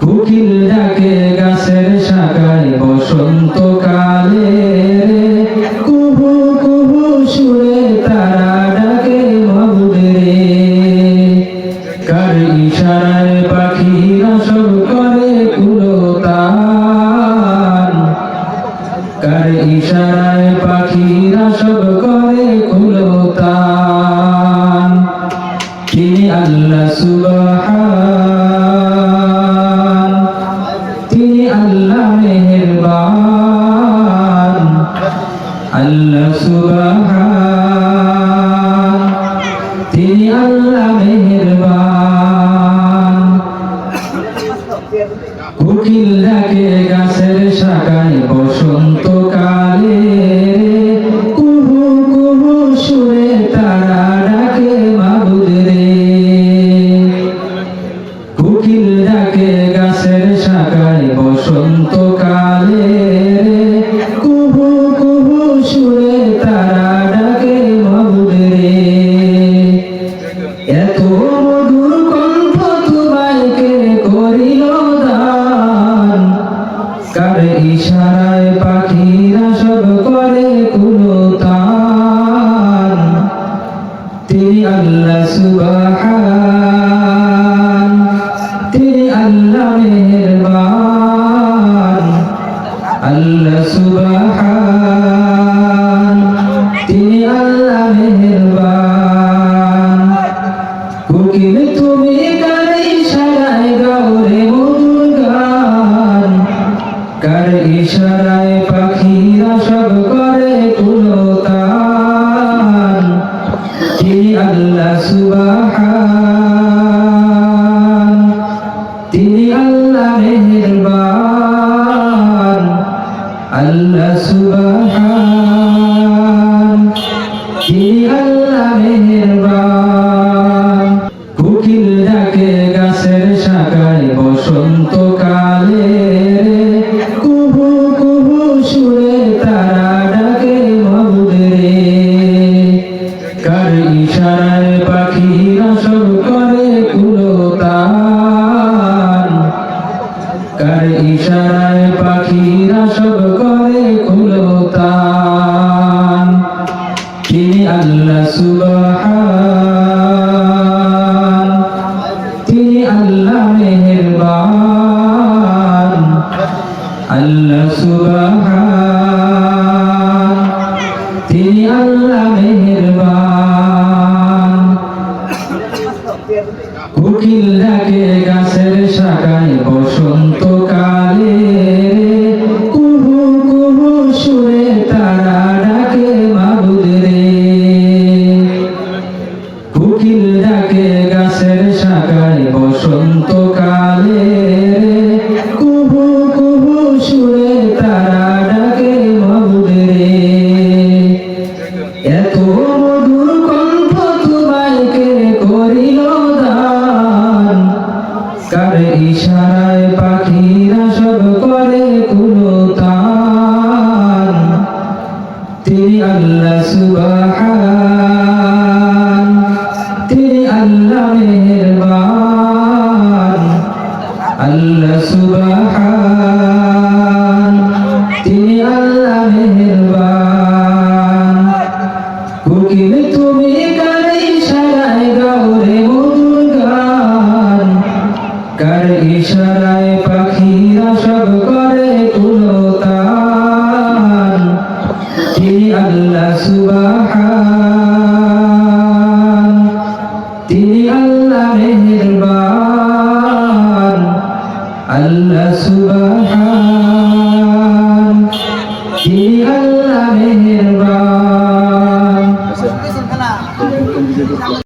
কোকিল ডাকে গাছের শাখায় বসন্তকালে, কুহু কুহু সুরে তারা ডাকে মাবুদরে। কার ইশারায় পাখিরা সব করে কুলতান, কার ইশারায় পাখিরা সব করে কুলতান। তিনি আল্লাহ সুবহান, তিনি আল্লাহ মেহেরবান। আল্লাহ সুবহান, তিনি আল্লাহ মেহেরবান। কোকিল ডাকে গাছের শাখায় বসন্তকালে, কুহু কুহু সুরে তারা ডাকে মাবুদরে। কোকিল ডাকে গাছের শাখায় বসন্তকালে, কুহু কুহু সুরে তারা ডাকে মাবুদরে। এত মধুর কণ্ঠ তোমায় কে করিল দান, কার ইশারায় পাখিরা সব করে কুলতান। তিনি আল্লাহ সুবহান, তিনি আল্লাহ মেহেরবান। আল্লাহ সুবহান, তিনি আল্লাহ মেহেরবান। কোকিল তুমি কার ইশারায় গাও রে মধুর গান, কার ইশারায় পাখিরা সব করে কুলতান। তিনি আল্লাহ সুবহান, তিনি আল্লাহ মেহেরবান। আল্লাহ সুবহান, তিনি আল্লাহ মেহেরবান। কোকিল ডাকে গাছের শাখায় বসন্তকালে, কুহু কুহু সুরে তারা ডাকে মাবুদরে। কার ইশারায় পাখিরা সব করে কুলতান, কার ইশারায় পাখিরা সব করে কুলতান। তিনি আল্লাহ সুবহান, তিনি আল্লাহ মেহেরবান। আল্লাহ সুবহান, তিনি আল্লাহ মেহেরবান। কোকিল ডাকে গাছের শাখায় বসন্তকালে, কুহু কুহু সুরে তারা ডাকে মাবুদরে। কোকিল ডাকে গাছের শাখায় বসন্তকালে, কুহু কুহু সুরে তারা ডাকে মাবুদরে। এত মধুর কণ্ঠ তোমায় কে করিল দান, কার ইশারায় পাখিরা সব করে কুলতান। তিনি আল্লাহ সুবহান, তিনি আল্লাহ মেহেরবান। আল্লাহ সুবহান, তিনি আল্লাহ মেহেরবান। কোকিল তুমি কার ইশারায় গাও রে মধুর গান, কার ইশারায় পাখিরা সব করে কুলতান। তিনি আল্লাহ সুবহান, তিনি আল্লাহ মেহেরবান। আল্লাহ সুবহান, তিনি আল্লাহ মেহেরবান।